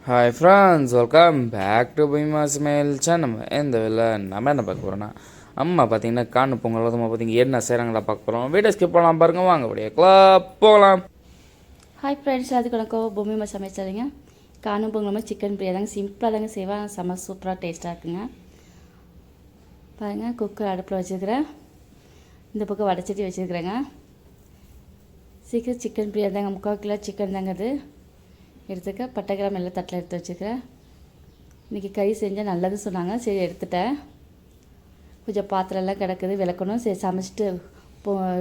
Hi friends, welcome back to Bheema smile channel. இந்த வேலை நம்ம என்ன பார்க்க போகிறோன்னா, அம்மா பார்த்தீங்கன்னா காணு பொங்கல் அதுமா பார்த்தீங்க என்ன செய்கிறாங்களா பார்க்க போகிறோம். வீடியோ ஸ்கிப் பண்ணலாம் பாருங்கள், வாங்க அப்படியே போகலாம். ஹாய் ஃப்ரெண்ட்ஸ், அதுக்கு வணக்கம். பூமிமா சமைச்சாருங்க. காணும் பொங்கல் மாதிரி சிக்கன் பிரியாணி தாங்க, சிம்பிளாக தாங்க செய்வேன். செம்ம சூப்பராக டேஸ்ட்டாக இருக்குங்க. பாருங்கள், குக்கர் அடுப்பில் வச்சுருக்கிறேன். இந்த பக்கம் வடைச்சட்டி வச்சுருக்குறேங்க. சீக்கிரம் சிக்கன் பிரியாணி தாங்க, 3/4 கிலோ சிக்கன் தாங்க அது எடுத்துக்க. பட்டை கிராம் எல்லாம் தட்டில் எடுத்து வச்சுக்கிறேன். இன்றைக்கி கறி செஞ்சால் நல்லது சொன்னாங்க, சரி எடுத்துட்டேன். கொஞ்சம் பாத்திரம்லாம் கிடக்குது, விளக்கணும். சரி சமைச்சிட்டு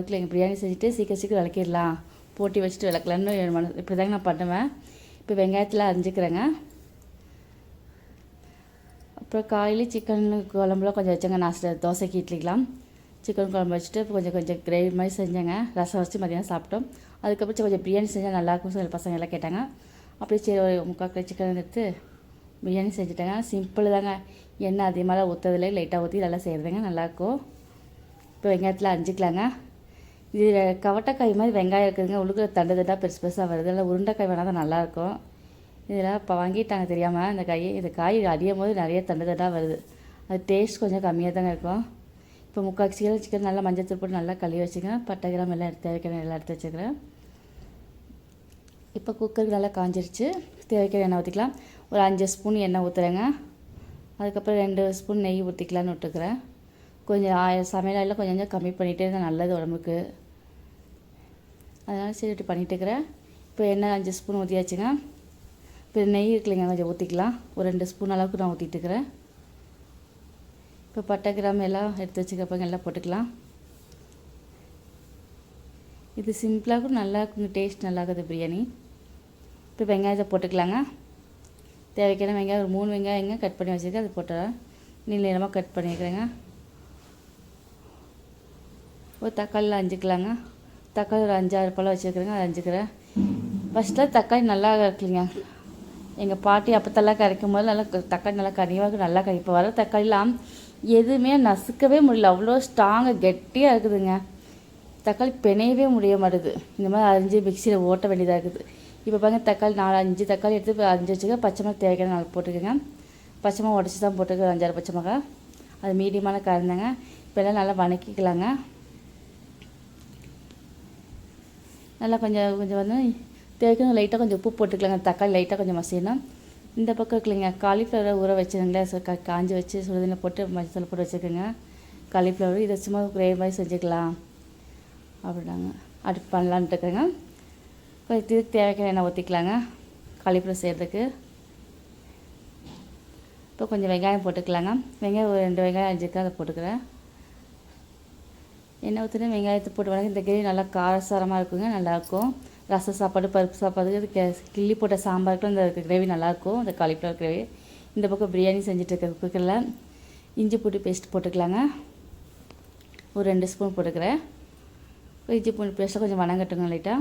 இல்லைங்க, பிரியாணி செஞ்சுட்டு சீக்கிரம் விளக்கிடலாம், போட்டி வச்சுட்டு விளக்கலான்னு இப்படி தாங்க நான் பண்ணுவேன். இப்போ வெங்காயத்தில் அரிஞ்சிக்கிறேங்க. அப்புறம் காலையில் சிக்கன் குழம்புலாம் கொஞ்சம் வச்சேங்க. நான் தோசைக்கு இட்லிக்கலாம் சிக்கன் குழம்பு வச்சுட்டு கொஞ்சம் கிரேவி மாதிரி செஞ்சேங்க. ரசம் வச்சு மதியானம் சாப்பிட்டோம். அதுக்கப்புறம் கொஞ்சம் பிரியாணி செஞ்சால் நல்லாயிருக்கும் சொல்லி பசங்க எல்லாம் கேட்டாங்க. அப்படியே சரி ஒரு 3/4 கிலோ சிக்கன் எடுத்து பிரியாணி செஞ்சுட்டேங்க. சிம்பிள் தாங்க, எண்ணெய் அதிகமாக ஊற்றதில்லை, லைட்டாக ஊற்றி நல்லா செய்கிறதுங்க, நல்லாயிருக்கும். இப்போ வெங்காயத்தில் அரிஞ்சிக்கலாங்க. இது கவட்டைக்காய் மாதிரி வெங்காயம் இருக்குதுங்க, உள்ளுக்கு தண்டு தண்டாக பெருசாக வருது. இல்லை உருண்டைக்காய் வேணால் தான் நல்லாயிருக்கும். இதில் இப்போ வாங்கிட்டாங்க தெரியாமல் இந்த காய். இந்த காய் அரியும் போது நிறைய தண்டு தண்டாக வருது, அது டேஸ்ட் கொஞ்சம் கம்மியாக தாங்க இருக்கும். இப்போ 3/4 கிலோ சிக்கன் நல்லா மஞ்சள் தூள் போட்டு நல்லா கழுவி வச்சுக்கிறேன். பட்டை கிராம் எல்லாம் தேவையான எல்லாம் எடுத்து வச்சுக்கிறேன். இப்போ குக்கருக்கு நல்லா காஞ்சிருச்சு. தேவைக்கிற எண்ணெய் ஊற்றிக்கலாம். ஒரு 5 ஸ்பூன் எண்ணெய் ஊற்றுறேங்க. அதுக்கப்புறம் 2 ஸ்பூன் நெய் ஊற்றிக்கலான்னு விட்டுக்கிறேன். கொஞ்சம் சமையல் ஆயில் கொஞ்சம் கம்மி பண்ணிகிட்டே இருந்தால் நல்லது உடம்புக்கு, அதனால் சரி இப்படி பண்ணிட்டுருக்கிறேன். இப்போ எண்ணெய் 5 ஸ்பூன் ஊற்றியாச்சுங்க. இப்போ நெய் இருக்குல்லைங்க, கொஞ்சம் ஊற்றிக்கலாம். ஒரு 2 ஸ்பூன் அளவுக்கு நான் ஊற்றிட்டுருக்கிறேன். இப்போ பட்டை கிராம் எல்லாம் எடுத்து வச்சுக்கப்போ எல்லாம் போட்டுக்கலாம். இது சிம்பிளாகவும் நல்லா இருக்குங்க, டேஸ்ட் நல்லா இருக்குது பிரியாணி. இப்போ வெங்காயத்தை போட்டுக்கலாங்க. தேவைக்கான வெங்காயம் ஒரு 3 வெங்காயங்க கட் பண்ணி வச்சுருக்கேன், அது போட்டுறேன். நீளமாக கட் பண்ணிக்கிறேங்க. ஒரு தக்காளியில் அஞ்சுக்கலாங்க. தக்காளி ஒரு 5-6 பழம் வச்சுருக்குறேங்க, அது அஞ்சுக்கிறேன். ஃபஸ்ட்டில் தக்காளி நல்லா இருக்குங்க. எங்கள் பாட்டி அப்பத்தெல்லாம் கரைக்கும் போது நல்லா தக்காளி நல்லா கனிவாக நல்லா இப்போ வர தக்காளிலாம் எதுவுமே நசுக்கவே முடியல, அவ்வளோ ஸ்ட்ராங்காக கெட்டியாக இருக்குதுங்க. தக்காளி பிணையவே முடிய மாட்டுது. இந்த மாதிரி அரிஞ்சு மிக்சியில் ஓட்ட வேண்டியதாக இருக்குது. இப்போ பாருங்கள், தக்காளி 4-5 தக்காளி எடுத்து அரிஞ்சு வச்சுக்க. பச்சை மிளகா தேவையான 4 போட்டுக்கோங்க. பச்சை மிளகா உடச்சி தான் போட்டுக்க, 5-6 பச்சை மிளகா, அது மீடியமான காரந்தாங்க. இப்போ எல்லாம் நல்லா வணக்கிக்கலாங்க. நல்லா கொஞ்சம் வந்து தேவைக்கணும் லைட்டாக கொஞ்சம் உப்பு போட்டுக்கலாங்க. தக்காளி லைட்டாக கொஞ்சம் மசியணும். இந்த பக்கம் இருக்குல்லைங்க, காலிஃப்ளவரை ஊற வச்சுருங்களேன், காஞ்சி வச்சு சுடுதண்ணில் போட்டு மஞ்சள் போட்டு வச்சுக்கோங்க. காலிஃப்ளவர் இதை சும்மா கிரேவி மாதிரி செஞ்சுக்கலாம் அப்படின்னாங்க. அடுப்பு பண்ணலான்ட்டு இருக்கேங்க. கொஞ்சம் இதுக்கு தேவையான எண்ணெய் ஊற்றிக்கலாங்க காலிஃப்ளவர் செய்கிறதுக்கு. இப்போ கொஞ்சம் வெங்காயம் போட்டுக்கலாங்க. வெங்காயம் ஒரு 2 வெங்காயம் அஞ்சுக்கு அதை போட்டுக்கிறேன். எண்ணெய் ஊற்றினா வெங்காயத்தை போட்டு வணங்க. இந்த கிரேவி நல்லா காரசாரமாக இருக்குங்க, நல்லாயிருக்கும். ரசம் சாப்பாடு, பருப்பு சாப்பாடுக்கு, கிள்ளி போட்ட சாம்பாருக்குலாம் இந்த கிரேவி நல்லாயிருக்கும், இந்த காலிஃப்ளவர் கிரேவி. இந்த பக்கம் பிரியாணி செஞ்சுட்டு இருக்க குக்கரில் இஞ்சி பூண்டு பேஸ்ட் போட்டுக்கலாங்க. ஒரு 2 ஸ்பூன் போட்டுக்கிறேன். இஞ்சி பூண்டு பேஸ்ட்டாக கொஞ்சம் வணங்கட்டுங்க லைட்டாக.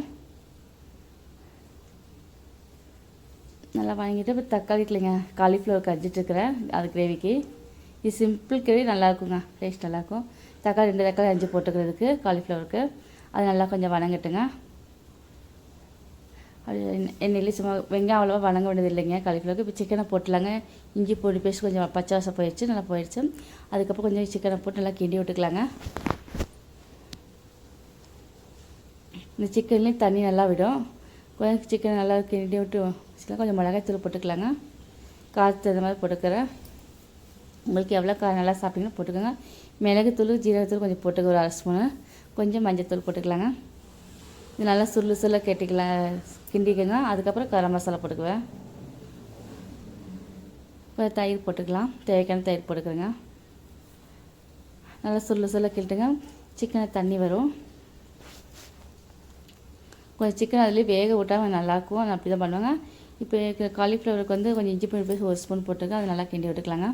நல்லா வணங்கிட்டு இப்போ தக்காளி இல்லைங்க, காலிஃப்ளவர் கஞ்சிட்ருக்கிறேன் அது கிரேவிக்கு. இது சிம்பிள் கிரேவி நல்லாயிருக்குங்க, டேஸ்ட் நல்லாயிருக்கும். தக்காளி 2 தக்காளி 5 போட்டுக்கிறதுக்கு காலிஃப்ளவருக்கு. அது நல்லா கொஞ்சம் வணங்கட்டுங்க. அது எண்ணெயிலே சும்மா வெங்காயம் அவ்வளோவா வணங்க வேண்டியது இல்லைங்க காலிஃப்ளவருக்கு. இப்போ சிக்கனை போட்டுலாங்க. இஞ்சி பூண்டு பேஸ்ட் கொஞ்சம் பச்சை வாசம் போயிடுச்சு, நல்லா போயிடுச்சு. அதுக்கப்புறம் கொஞ்சம் சிக்கனை போட்டு நல்லா கிண்டி விட்டுக்கலாங்க. இந்த சிக்கன்லேயும் தண்ணி நல்லா விடும். கொஞ்சம் சிக்கன் நல்லா கிண்டி விட்டு கொஞ்சம் மிளகாய் தூள் போட்டுக்கலாங்க. காரத்துக்கு தகுந்த மாதிரி போட்டுக்கிறேன். உங்களுக்கு எவ்வளோ காரம் நல்லா சாப்பிட்டீங்கன்னா போட்டுக்கோங்க. மிளகுத்தூள் ஜீரகத்தூள் கொஞ்சம் போட்டுக்க, ஒரு 1/2 ஸ்பூனு. கொஞ்சம் மஞ்சள் தூள் போட்டுக்கலாங்க. இது நல்லா சுருள கிண்டிக்கங்க. அதுக்கப்புறம் கரம் மசாலா போட்டுக்குவேன். கொஞ்சம் தயிர் போட்டுக்கலாம், தேவைக்கான தயிர் போட்டுக்கிறேங்க. நல்லா சுருள கிண்டுங்க. சிக்கனை தண்ணி வரும். கொஞ்சம் சிக்கன் அதுலேயே வேக விட்டால் நல்லாயிருக்கும், நான் அப்படி தான் பண்ணுவேங்க. இப்போ காலிஃப்ளவருக்கு வந்து கொஞ்சம் இஞ்சி பூண்டு பேஸ்ட் 1 ஸ்பூன் போட்டுங்க, அது நல்லா கிண்டி விட்டுக்கலாங்க.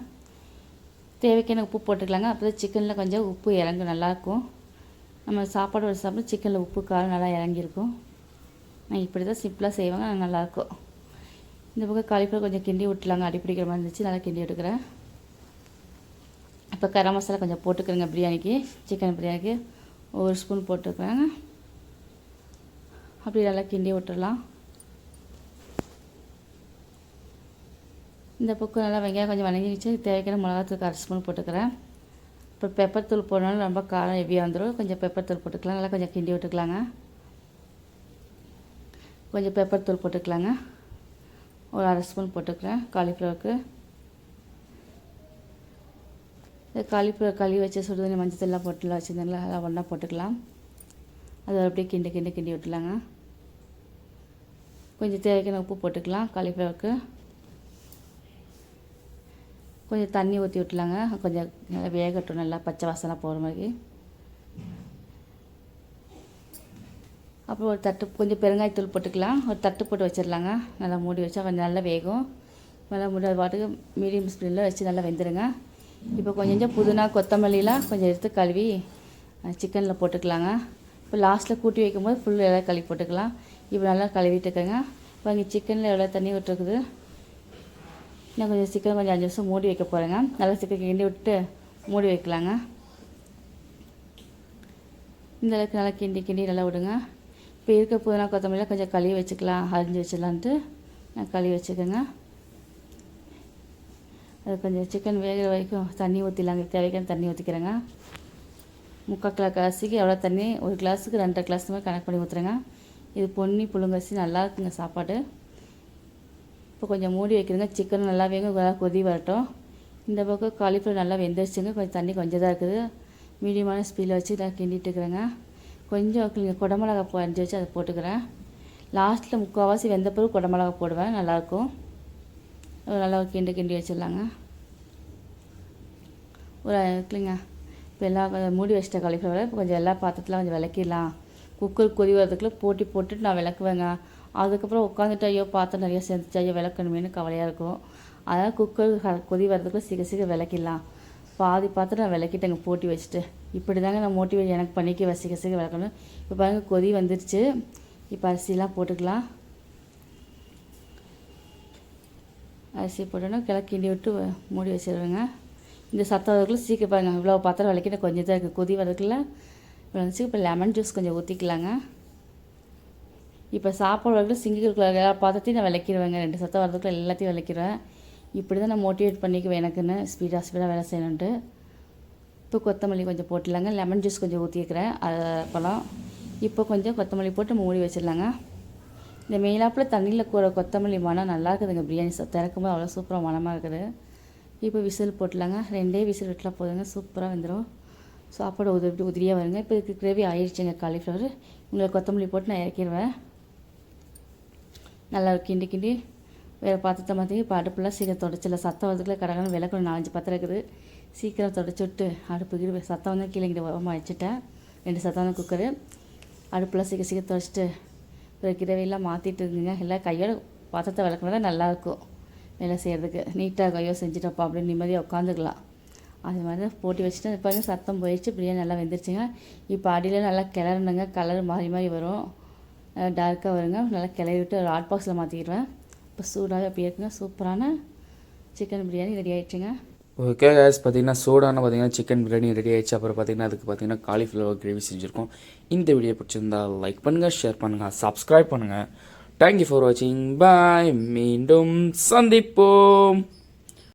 தேவைக்கான உப்பு போட்டுக்கலாங்க. அப்போ தான் சிக்கனில் கொஞ்சம் உப்பு இறங்கும், நல்லாயிருக்கும். நம்ம சாப்பாடு ஒரு சாப்பிட்டு சிக்கனில் உப்பு காரம் நல்லா இறங்கியிருக்கும். நான் இப்படி தான் சிம்பிளாக செய்வாங்க, நல்லாயிருக்கும். இந்த பக்கம் காலிஃப்ளவர் கொஞ்சம் கிண்டி விட்டுலாங்க, அடி பிடிக்கிற மாதிரி இருந்துச்சு, நல்லா கிண்டி விட்டுக்கிறேன். இப்போ கரம் மசாலா கொஞ்சம் போட்டுக்கிறேங்க. பிரியாணிக்கு, சிக்கன் பிரியாணிக்கு 1 ஸ்பூன் போட்டுக்கிறேங்க. அப்படி நல்லா கிண்டி விட்டுடலாம். இந்த பக்கம் நல்லா வெங்காயம் கொஞ்சம் வணங்கிடுச்சு. தேவையான மிளகாத்தூள் 1/2 ஸ்பூன் போட்டுக்கிறேன். இப்போ பெப்பர் தூள் போடனாலும் ரொம்ப காரம் ஹெவியாக வந்துடும். கொஞ்சம் பெப்பர் தூள் போட்டுக்கலாம். நல்லா கொஞ்சம் கிண்டி விட்டுக்கலாங்க. கொஞ்சம் பெப்பர் தூள் போட்டுக்கலாங்க. ஒரு 1/2 ஸ்பூன் போட்டுக்கிறேன் காலிஃப்ளவருக்கு. இந்த காலிஃப்ளவர் கழுவி வச்சு சுடுதண்ணி மஞ்சத்தூள்லாம் போட்டுலாம் வச்சுருந்தாங்களா அதெல்லாம் ஒன்றா போட்டுக்கலாம். அதை அப்படியே கிண்டி விட்டுலாங்க. கொஞ்சம் தேவையான உப்பு போட்டுக்கலாம் காலிஃப்ளவருக்கு. கொஞ்சம் தண்ணி ஊற்றி விட்டுலாங்க. கொஞ்சம் நல்லா வேகட்டும், நல்லா பச்சை வாசனை போகிற மாதிரி. அப்புறம் ஒரு தட்டு கொஞ்சம் பெருங்காயத்தூள் போட்டுக்கலாம். ஒரு தட்டு போட்டு வச்சிடலாங்க. நல்லா மூடி வச்சா கொஞ்சம் நல்லா வேகும். நல்லா மூடி அது பாட்டுக்கு மீடியம் ஸ்பீடில் வச்சு நல்லா வெந்துடுங்க. இப்போ கொஞ்சம் புதினா கொத்தமல்லிலாம் கொஞ்சம் எடுத்து கழுவி சிக்கனில் போட்டுக்கலாங்க. இப்போ லாஸ்ட்டில் கூட்டி வைக்கும்போது ஃபுல் எல்லாம் கழுவி போட்டுக்கலாம். இப்போ நல்லா கழுவிட்டு இருக்கேங்க. இப்போ இங்கே சிக்கனில் எவ்வளோ தண்ணி விட்டுருக்குது. இன்னும் கொஞ்சம் சிக்கன் கொஞ்சம் 5 நிமிஷம் மூடி வைக்க போகிறேங்க. நல்லா சிக்கன் கிண்டி விட்டு மூடி வைக்கலாங்க. இந்த அளவுக்கு நல்லா கிண்டி நல்லா விடுங்க. இப்போ இருக்க புதினா கொத்தமல்லிலாம் கொஞ்சம் கழுவி வச்சுக்கலாம், அரிஞ்சு வச்சிடலான்ட்டு நான் கழுவி வச்சுக்கோங்க. அது கொஞ்சம் சிக்கன் வேகிற வரைக்கும் தண்ணி ஊற்றிலாங்க. தேவையான தண்ணி ஊற்றிக்கிறேங்க. 3/4 கிளாஸுக்கு எவ்வளோ தண்ணி, ஒரு கிளாஸுக்கு 2.5 கிளாஸ் மாதிரி கணக்கு பண்ணி ஊற்றுறேங்க. இது பொன்னி புழுங்கரிசி நல்லா இருக்குங்க சாப்பாடு. இப்போ கொஞ்சம் மூடி வைக்கிறேங்க. சிக்கன் நல்லா வேகும், கொதி வரட்டும். இந்த பக்கம் காலிஃப்ளவர் நல்லா வெந்துருச்சுங்க. கொஞ்சம் தண்ணி கொஞ்சம் தான் இருக்குது. மீடியமான ஸ்பீடில் வச்சு நான் கிண்டிட்டு இருக்கிறேங்க. கொஞ்சம் குடமிளகா அரிஞ்சு வச்சு அதை போட்டுக்கிறேன். லாஸ்ட்டில் 3/4 வெந்த பிறகு குடமிளகா போடுவேன், நல்லாயிருக்கும். நல்லா கிண்டி வச்சிடலாங்க. ஒரு இருக்குல்லைங்க. இப்போ எல்லாம் கொஞ்சம் மூடி வச்சிட்ட காலிஃப்ளவரை இப்போ கொஞ்சம் எல்லா பாத்திரத்தில் கொஞ்சம் விளக்கிடலாம். குக்கர் கொதி வரதுக்குள்ளே போட்டுட்டு நான் விளக்குவேங்க. அதுக்கப்புறம் உட்காந்துட்டு ஐயோ பாத்திரம் நிறைய சேர்ந்துச்சு, ஐயோ விளக்கணுமேனு கவலையாக இருக்கும். அதனால் குக்கர் கொதி வரதுக்குள்ளே சீக்கிரம் விளக்கிடலாம். பாதி பாத்திரம் நான் விளக்கிட்டேங்க போட்டி வச்சுட்டு. இப்படி தாங்க நான் மோட்டிவேட் எனக்கு பண்ணிக்க சீக்கிரம் விளக்கணும். இப்போ பாருங்கள் கொதி வந்துருச்சு. இப்போ அரிசிலாம் போட்டுக்கலாம். அரிசி போட்டோன்னா கிண்டி விட்டு மூடி வச்சிடுவேங்க. இந்த சத்தம் வரதுக்குள்ளே சீக்கிரம் பாருங்கள் இவ்வளோ பாத்திரம் விளக்கிட்ட கொஞ்சம் தான் இருக்குது. கொதி வரதுக்குள்ளே இப்போ வந்துச்சு. இப்போ லெமன் ஜூஸ் கொஞ்சம் ஊற்றிக்கலாங்க. இப்போ சாப்பாடு வரதுக்குள்ள சிங்கிள் எல்லா பாத்திரத்தையும் நான் விளக்கிடுவேங்க. 2 சத்தம் வரதுக்குள்ளே எல்லாத்தையும் விளக்கிடுவேன். இப்படி தான் நான் மோட்டிவேட் பண்ணிக்குவேன் எனக்குன்னு ஸ்பீடாக வேலை செய்யணுன்ட்டு. இப்போ கொத்தமல்லி கொஞ்சம் போட்டுடலாங்க. லெமன் ஜூஸ் கொஞ்சம் ஊற்றிக்கிறேன் பழம். இப்போ கொஞ்சம் கொத்தமல்லி போட்டு மூடி வச்சிடலாங்க. இந்த மெயினாப்பில் தண்ணியில் கூற கொத்தமல்லி மனம் நல்லா இருக்குதுங்க. பிரியாணி திறக்கும்போது அவ்வளோ சூப்பராக மனமாக இருக்குது. இப்போ விசில் போட்டுலாங்க. 2 விசில் விட்டுலாம் போதுங்க, சூப்பராக வந்துடும். சாப்பாடு உதிரியாக வருங்க. இப்போ இதுக்கு கிரேவி ஆயிடுச்சுங்க காலிஃப்ளவர். உங்களுக்கு கொத்தமல்லி போட்டு நான் இறக்கிடுவேன். நல்லா கிண்டி வேறு பாத்திரத்தை மாற்றி இப்போ அடுப்புலாம் சீக்கிரம் தொடச்சிடல. சத்தம் வரதுக்குள்ள கடகன்னு விளக்கணும். 4-5 பாத்திரம் இருக்குது. சீக்கிரம் தொடச்சி விட்டு அடுப்பு சத்தம் வந்து கீழே இங்கே உரமாக வச்சுட்டேன். 2 சத்தம் தான் குக்கரு. அடுப்புலாம் சீக்கிரம் தொடச்சிட்டு கிரேவியெல்லாம் மாற்றிட்டு இருக்குங்க. எல்லாம் கையோட பாத்திரத்தை விளக்குனா நல்லாயிருக்கும் வேலை செய்கிறதுக்கு. நீட்டாக கையோ செஞ்சுட்டப்பா அப்படின்னு நிம்மதியாக உட்காந்துக்கலாம். அது மாதிரி தான் போட்டி வச்சுட்டு இப்போ வந்து சத்தம் போயிடுச்சு. பிரியாணி நல்லா வெந்துருச்சுங்க. இப்போ அடியில் நல்லா கிளறணுங்க. கலர் மாறி வரும், டார்க்காக வருங்க. நல்லா கிளறி விட்டு ஒரு ஹாட் பாக்ஸில் மாற்றிக்கிடுவேன். இப்போ சூடாக அப்படி இருக்குங்க. சூப்பரான சிக்கன் பிரியாணி ரெடி ஆகிடுச்சுங்க. ஓகே கேஸ், பார்த்தீங்கன்னா சூடான பார்த்தீங்கன்னா சிக்கன் பிரியாணி ரெடி ஆகிடுச்சு. அப்புறம் பார்த்தீங்கன்னா அதுக்கு பார்த்தீங்கன்னா காலிஃப்ளவர் கிரேவி செஞ்சுருக்கோம். இந்த வீடியோ பிடிச்சிருந்தா லைக் பண்ணுங்கள், ஷேர் பண்ணுங்கள், சப்ஸ்கிரைப் பண்ணுங்கள். தேங்க்யூ ஃபார் வாட்சிங். பாய். மீண்டும் சந்திப்போம்.